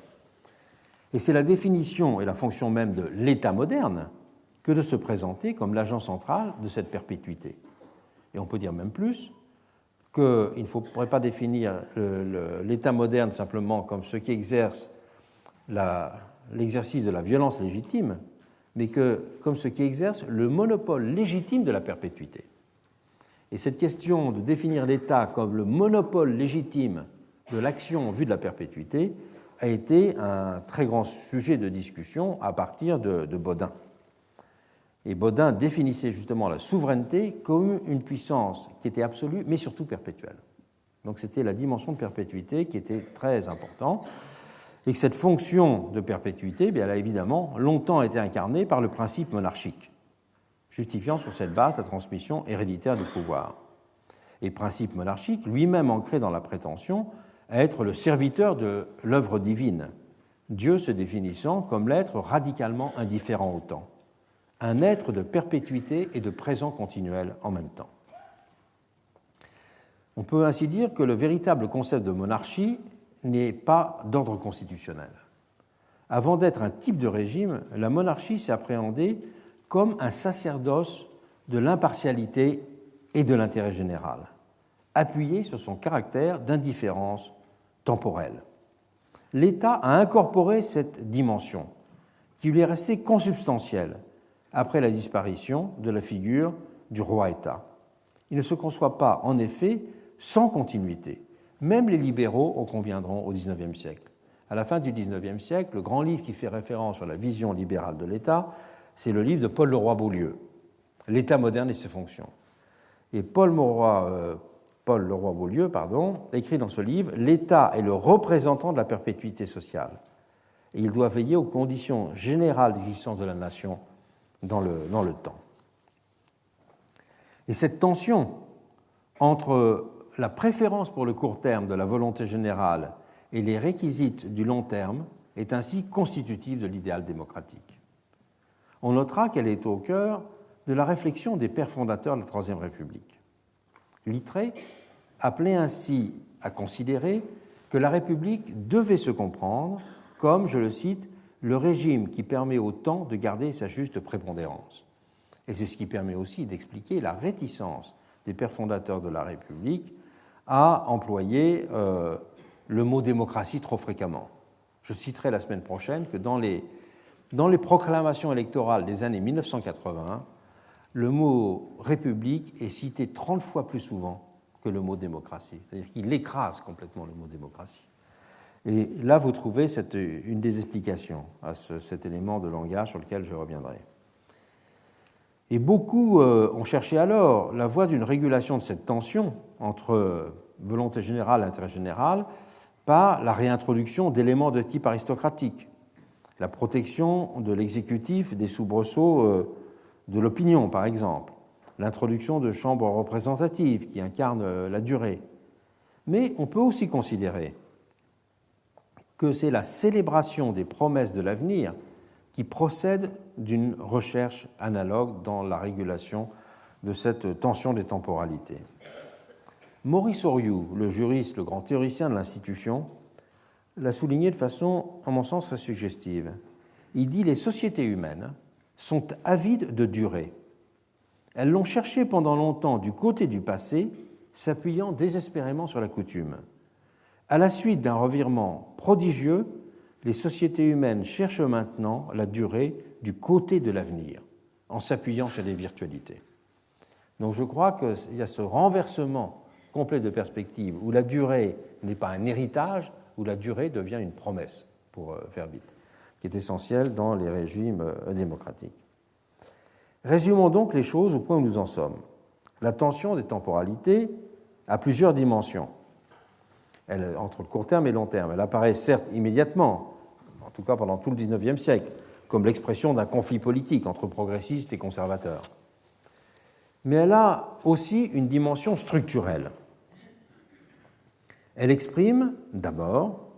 Et c'est la définition et la fonction même de l'État moderne que de se présenter comme l'agent central de cette perpétuité. Et on peut dire même plus qu'il ne faudrait pas définir l'État moderne simplement comme ce qui exerce l'exercice de la violence légitime, mais comme ce qui exerce le monopole légitime de la perpétuité. Et cette question de définir l'État comme le monopole légitime de l'action en vue de la perpétuité a été un très grand sujet de discussion à partir de Bodin. Et Bodin définissait justement la souveraineté comme une puissance qui était absolue, mais surtout perpétuelle. Donc c'était la dimension de perpétuité qui était très importante, et que cette fonction de perpétuité, elle a évidemment longtemps été incarnée par le principe monarchique, justifiant sur cette base la transmission héréditaire du pouvoir. Et principe monarchique, lui-même ancré dans la prétention à être le serviteur de l'œuvre divine, Dieu se définissant comme l'être radicalement indifférent au temps, un être de perpétuité et de présent continuel en même temps. On peut ainsi dire que le véritable concept de monarchie n'est pas d'ordre constitutionnel. Avant d'être un type de régime, la monarchie s'est appréhendée comme un sacerdoce de l'impartialité et de l'intérêt général, appuyé sur son caractère d'indifférence temporelle. L'État a incorporé cette dimension, qui lui est restée consubstantielle après la disparition de la figure du roi-État. Il ne se conçoit pas, en effet, sans continuité. Même les libéraux en conviendront au XIXe siècle. À la fin du XIXe siècle, le grand livre qui fait référence à la vision libérale de l'État, c'est le livre de Paul Leroy-Beaulieu, « L'État moderne et ses fonctions ». Et Paul Leroy-Beaulieu écrit dans ce livre « L'État est le représentant de la perpétuité sociale et il doit veiller aux conditions générales d'existence de la nation dans le temps ». Et cette tension entre la préférence pour le court terme de la volonté générale et les réquisites du long terme est ainsi constitutive de l'idéal démocratique. On notera qu'elle est au cœur de la réflexion des pères fondateurs de la Troisième République. Littré appelait ainsi à considérer que la République devait se comprendre comme, je le cite, le régime qui permet au temps de garder sa juste prépondérance. Et c'est ce qui permet aussi d'expliquer la réticence des pères fondateurs de la République à employer le mot démocratie trop fréquemment. Je citerai la semaine prochaine que dans les proclamations électorales des années 1980, le mot république est cité 30 fois plus souvent que le mot démocratie. C'est-à-dire qu'il écrase complètement le mot démocratie. Et là, vous trouvez une des explications à cet élément de langage sur lequel je reviendrai. Et beaucoup ont cherché alors la voie d'une régulation de cette tension entre volonté générale et intérêt général par la réintroduction d'éléments de type aristocratique, la protection de l'exécutif des soubresauts de l'opinion, par exemple, l'introduction de chambres représentatives qui incarnent la durée. Mais on peut aussi considérer que c'est la célébration des promesses de l'avenir qui procède d'une recherche analogue dans la régulation de cette tension des temporalités. Maurice Horiou, le juriste, le grand théoricien de l'institution, l'a souligné de façon, à mon sens, très suggestive. Il dit « Les sociétés humaines sont avides de durée. Elles l'ont cherché pendant longtemps du côté du passé, s'appuyant désespérément sur la coutume. À la suite d'un revirement prodigieux, les sociétés humaines cherchent maintenant la durée du côté de l'avenir, en s'appuyant sur les virtualités. » Donc je crois qu'il y a ce renversement complet de perspective où la durée n'est pas un héritage, où la durée devient une promesse, pour faire vite, qui est essentielle dans les régimes démocratiques. Résumons donc les choses au point où nous en sommes. La tension des temporalités a plusieurs dimensions. Entre le court terme et le long terme. Elle apparaît certes immédiatement, en tout cas pendant tout le XIXe siècle, comme l'expression d'un conflit politique entre progressistes et conservateurs. Mais elle a aussi une dimension structurelle. Elle exprime, d'abord,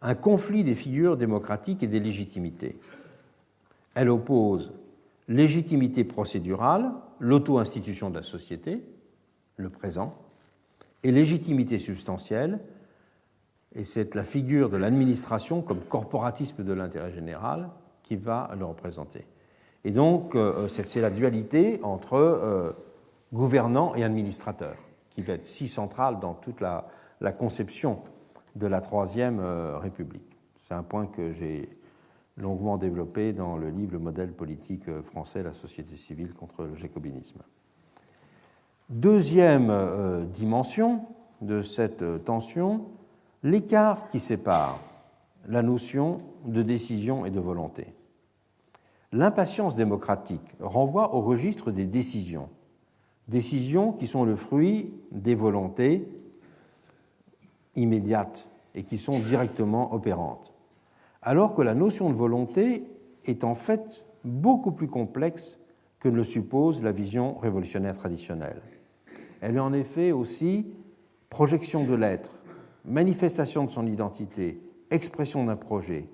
un conflit des figures démocratiques et des légitimités. Elle oppose légitimité procédurale l'auto-institution de la société, le présent, et légitimité substantielle, et c'est la figure de l'administration comme corporatisme de l'intérêt général qui va le représenter. Et donc, c'est la dualité entre gouvernant et administrateur qui va être si centrale dans toute la conception de la Troisième République. C'est un point que j'ai longuement développé dans le livre « Le modèle politique français, la société civile contre le jacobinisme ». Deuxième dimension de cette tension, l'écart qui sépare la notion de décision et de volonté. L'impatience démocratique renvoie au registre des décisions qui sont le fruit des volontés immédiates et qui sont directement opérantes, alors que la notion de volonté est en fait beaucoup plus complexe que ne le suppose la vision révolutionnaire traditionnelle. Elle est en effet aussi projection de l'être, manifestation de son identité, expression d'un projet.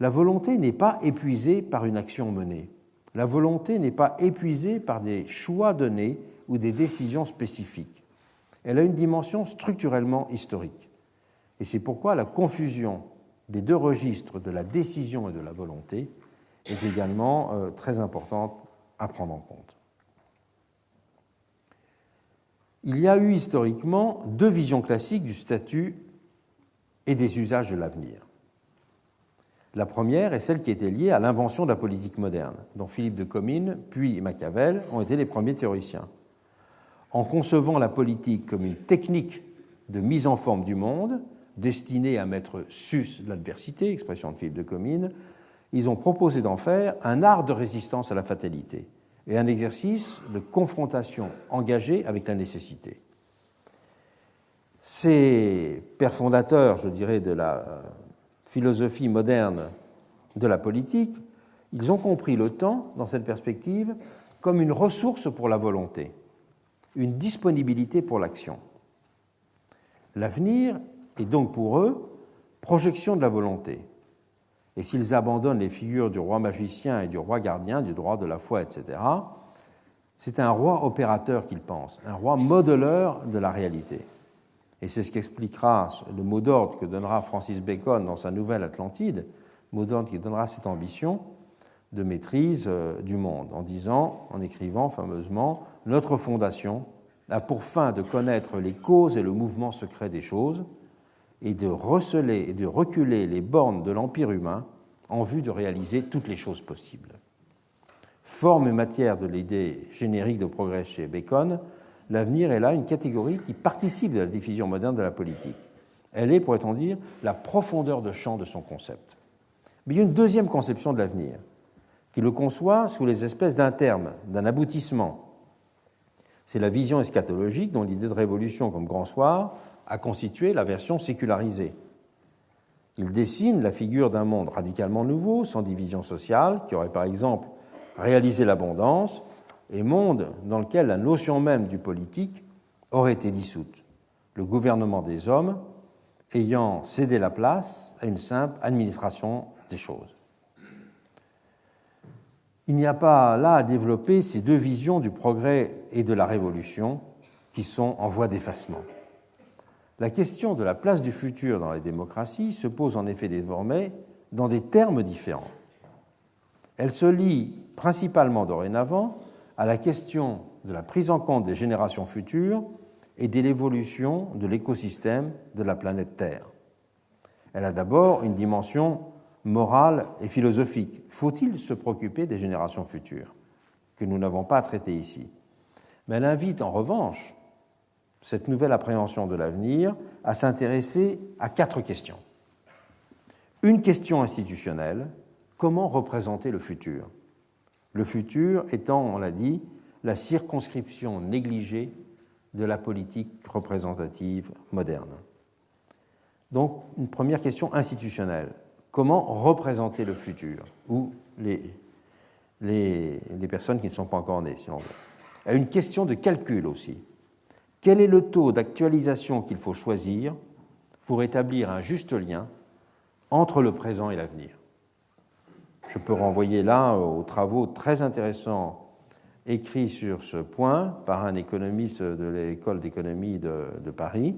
La volonté n'est pas épuisée par une action menée. La volonté n'est pas épuisée par des choix donnés ou des décisions spécifiques. Elle a une dimension structurellement historique. Et c'est pourquoi la confusion des deux registres de la décision et de la volonté est également très importante à prendre en compte. Il y a eu historiquement deux visions classiques du statut et des usages de l'avenir. La première est celle qui était liée à l'invention de la politique moderne, dont Philippe de Comines puis Machiavel ont été les premiers théoriciens. En concevant la politique comme une technique de mise en forme du monde, destinée à mettre sus l'adversité, expression de Philippe de Comines, ils ont proposé d'en faire un art de résistance à la fatalité et un exercice de confrontation engagée avec la nécessité. Ces pères fondateurs, je dirais, de la philosophie moderne de la politique, ils ont compris le temps, dans cette perspective, comme une ressource pour la volonté, une disponibilité pour l'action. L'avenir est donc pour eux projection de la volonté. Et s'ils abandonnent les figures du roi magicien et du roi gardien, du droit de la foi, etc., c'est un roi opérateur qu'ils pensent, un roi modeleur de la réalité. Et c'est ce qu'expliquera le mot d'ordre que donnera Francis Bacon dans sa Nouvelle Atlantide, mot d'ordre qui donnera cette ambition de maîtrise du monde, en disant, en écrivant fameusement, « Notre fondation a pour fin de connaître les causes et le mouvement secret des choses et de receler et de reculer les bornes de l'empire humain en vue de réaliser toutes les choses possibles. » Forme et matière de l'idée générique de progrès chez Bacon, l'avenir est là une catégorie qui participe de la diffusion moderne de la politique. Elle est, pourrait-on dire, la profondeur de champ de son concept. Mais il y a une deuxième conception de l'avenir, qui le conçoit sous les espèces d'un terme, d'un aboutissement. C'est la vision eschatologique dont l'idée de révolution comme grand soir a constitué la version sécularisée. Il dessine la figure d'un monde radicalement nouveau, sans division sociale, qui aurait par exemple réalisé l'abondance, et monde dans lequel la notion même du politique aurait été dissoute, le gouvernement des hommes ayant cédé la place à une simple administration des choses. Il n'y a pas là à développer ces deux visions du progrès et de la révolution qui sont en voie d'effacement. La question de la place du futur dans les démocraties se pose en effet désormais dans des termes différents. Elle se lie principalement dorénavant à la question de la prise en compte des générations futures et de l'évolution de l'écosystème de la planète Terre. Elle a d'abord une dimension morale et philosophique. Faut-il se préoccuper des générations futures, que nous n'avons pas à traiter ici? Mais elle invite en revanche cette nouvelle appréhension de l'avenir à s'intéresser à 4 questions. Une question institutionnelle, comment représenter le futur? Le futur étant, on l'a dit, la circonscription négligée de la politique représentative moderne. Donc, une première question institutionnelle. Comment représenter le futur? Ou les personnes qui ne sont pas encore nées, si on veut. Une question de calcul aussi. Quel est le taux d'actualisation qu'il faut choisir pour établir un juste lien entre le présent et l'avenir? Je peux renvoyer là aux travaux très intéressants écrit sur ce point par un économiste de l'école d'économie de Paris,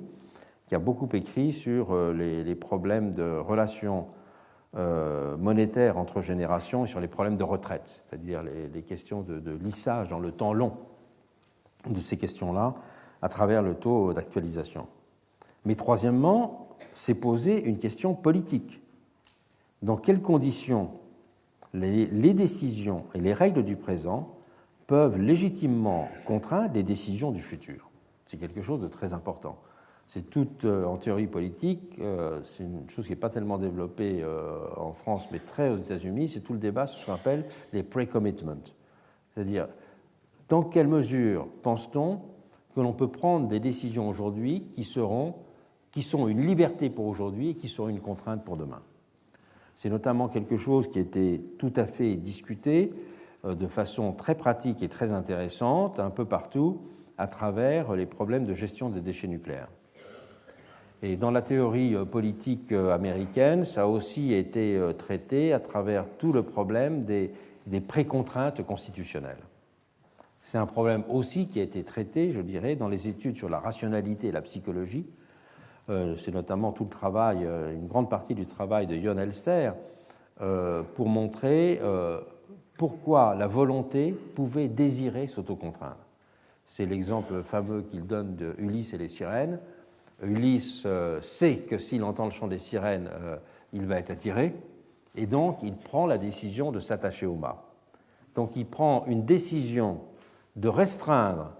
qui a beaucoup écrit sur les problèmes de relations monétaires entre générations et sur les problèmes de retraite, c'est-à-dire les questions de lissage dans le temps long de ces questions-là à travers le taux d'actualisation. Mais troisièmement, s'est posée une question politique. Dans quelles conditions les décisions et les règles du présent peuvent légitimement contraindre les décisions du futur? C'est quelque chose de très important. C'est tout en théorie politique, c'est une chose qui n'est pas tellement développée en France, mais très aux États-Unis, c'est tout le débat sur ce qu'on appelle les pre-commitments. C'est-à-dire, dans quelle mesure pense-t-on que l'on peut prendre des décisions aujourd'hui qui sont une liberté pour aujourd'hui et qui seront une contrainte pour demain? C'est notamment quelque chose qui était tout à fait discuté de façon très pratique et très intéressante un peu partout à travers les problèmes de gestion des déchets nucléaires. Et dans la théorie politique américaine, ça a aussi été traité à travers tout le problème des précontraintes constitutionnelles. C'est un problème aussi qui a été traité, je dirais, dans les études sur la rationalité et la psychologie. C'est notamment tout le travail, une grande partie du travail de Jon Elster, pour montrer pourquoi la volonté pouvait désirer s'autocontraindre. C'est l'exemple fameux qu'il donne de Ulysse et les sirènes. Ulysse sait que s'il entend le chant des sirènes, il va être attiré, et donc il prend la décision de s'attacher au mât. Donc il prend une décision de restreindre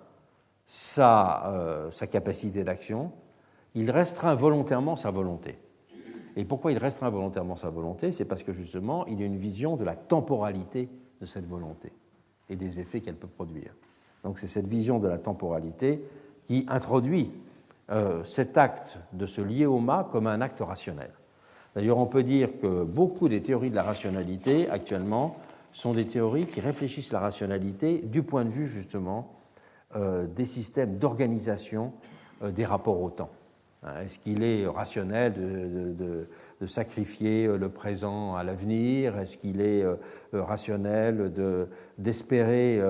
sa capacité d'action, il restreint volontairement sa volonté. Et pourquoi il restreint volontairement sa volonté? C'est parce que justement, il y a une vision de la temporalité de cette volonté et des effets qu'elle peut produire. Donc c'est cette vision de la temporalité qui introduit cet acte de se lier au mât comme un acte rationnel. D'ailleurs, on peut dire que beaucoup des théories de la rationalité, actuellement, sont des théories qui réfléchissent la rationalité du point de vue, justement, des systèmes d'organisation des rapports au temps. Est-ce qu'il est rationnel de sacrifier le présent à l'avenir? Est-ce qu'il est rationnel d'espérer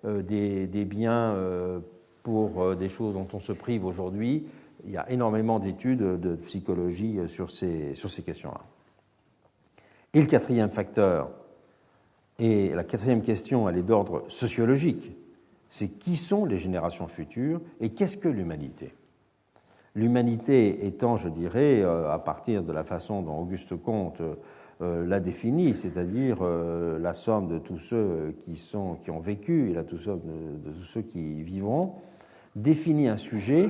des biens pour des choses dont on se prive aujourd'hui? Il y a énormément d'études de psychologie sur ces questions-là. Et le quatrième facteur, et la quatrième question, elle est d'ordre sociologique, c'est qui sont les générations futures et qu'est-ce que l'humanité? L'humanité étant, je dirais, à partir de la façon dont Auguste Comte l'a définie, c'est-à-dire la somme de tous ceux qui ont vécu et la somme de tous ceux qui vivront, définit un sujet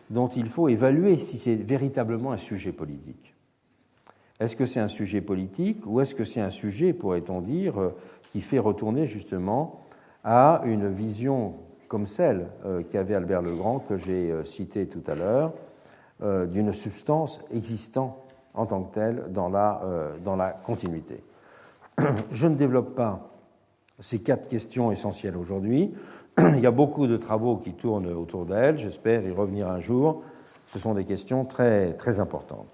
dont il faut évaluer si c'est véritablement un sujet politique. Est-ce que c'est un sujet politique ou est-ce que c'est un sujet, pourrait-on dire, qui fait retourner justement à une vision comme celle qu'avait Albert le Grand, que j'ai citée tout à l'heure, d'une substance existant en tant que telle dans la continuité. Je ne développe pas ces quatre questions essentielles aujourd'hui. Il y a beaucoup de travaux qui tournent autour d'elles, j'espère y revenir un jour. Ce sont des questions très, très importantes.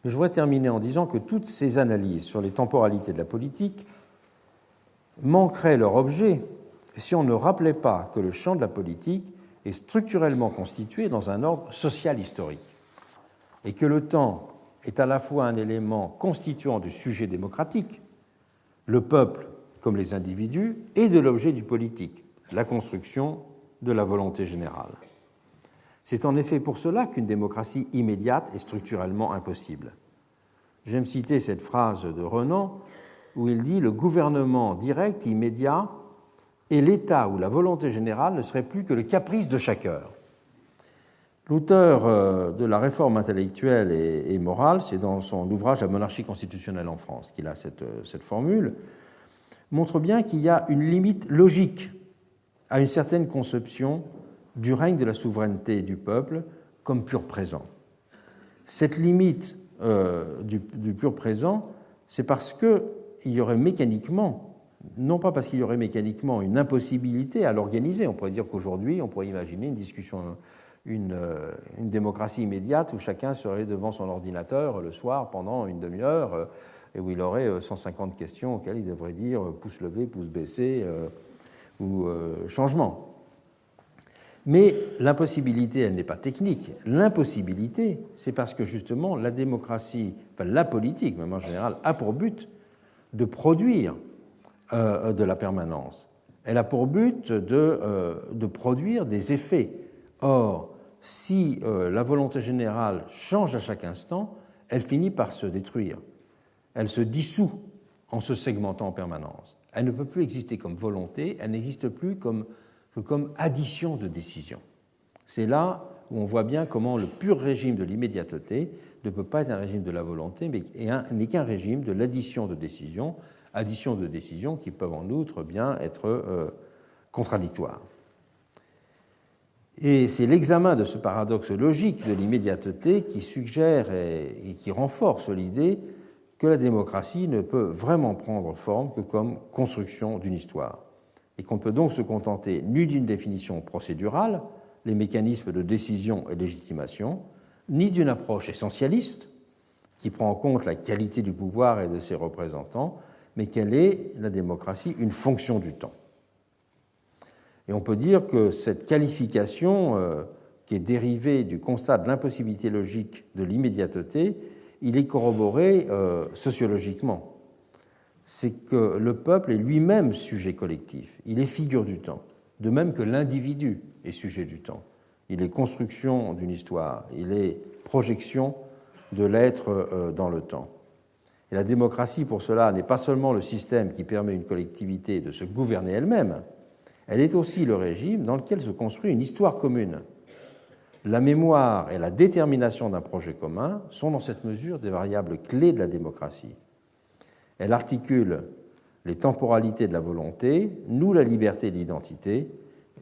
Mais je voudrais terminer en disant que toutes ces analyses sur les temporalités de la politique manqueraient leur objet si on ne rappelait pas que le champ de la politique est structurellement constitué dans un ordre social historique et que le temps est à la fois un élément constituant du sujet démocratique, le peuple comme les individus, et de l'objet du politique, la construction de la volonté générale. C'est en effet pour cela qu'une démocratie immédiate est structurellement impossible. J'aime citer cette phrase de Renan où il dit « Le gouvernement direct, immédiat, et l'État où la volonté générale ne serait plus que le caprice de chaque heure. » L'auteur de la réforme intellectuelle et morale, c'est dans son ouvrage « La monarchie constitutionnelle en France » qu'il a cette formule, montre bien qu'il y a une limite logique à une certaine conception du règne de la souveraineté du peuple comme pur présent. Cette limite du pur présent, c'est parce qu'il y aurait mécaniquement, non pas parce qu'il y aurait mécaniquement une impossibilité à l'organiser. On pourrait dire qu'aujourd'hui, on pourrait imaginer une discussion, une démocratie immédiate où chacun serait devant son ordinateur le soir pendant une demi-heure et où il aurait 150 questions auxquelles il devrait dire pouce levé, pouce baissé, ou changement. Mais l'impossibilité, elle n'est pas technique. L'impossibilité, c'est parce que justement la démocratie, enfin la politique même en général, a pour but de produire de la permanence. Elle a pour but de produire des effets. Or, si la volonté générale change à chaque instant, elle finit par se détruire. Elle se dissout en se segmentant en permanence. Elle ne peut plus exister comme volonté, elle n'existe plus comme addition de décisions. C'est là où on voit bien comment le pur régime de l'immédiateté ne peut pas être un régime de la volonté, mais n'est qu'un régime de l'addition de décisions qui peuvent en outre bien être contradictoires. Et c'est l'examen de ce paradoxe logique de l'immédiateté qui suggère et qui renforce l'idée que la démocratie ne peut vraiment prendre forme que comme construction d'une histoire, et qu'on peut donc se contenter ni d'une définition procédurale, les mécanismes de décision et de légitimation, ni d'une approche essentialiste qui prend en compte la qualité du pouvoir et de ses représentants, mais qu'elle est, la démocratie, une fonction du temps. Et on peut dire que cette qualification, qui est dérivée du constat de l'impossibilité logique de l'immédiateté, il est corroboré sociologiquement. C'est que le peuple est lui-même sujet collectif, il est figure du temps, de même que l'individu est sujet du temps. Il est construction d'une histoire, il est projection de l'être dans le temps. Et la démocratie, pour cela, n'est pas seulement le système qui permet à une collectivité de se gouverner elle-même, elle est aussi le régime dans lequel se construit une histoire commune. La mémoire et la détermination d'un projet commun sont dans cette mesure des variables clés de la démocratie. Elle articule les temporalités de la volonté, noue la liberté de l'identité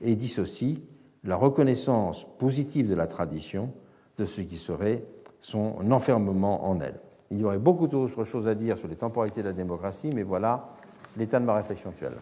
et dissocie la reconnaissance positive de la tradition de ce qui serait son enfermement en elle. Il y aurait beaucoup d'autres choses à dire sur les temporalités de la démocratie, mais voilà l'état de ma réflexion actuelle.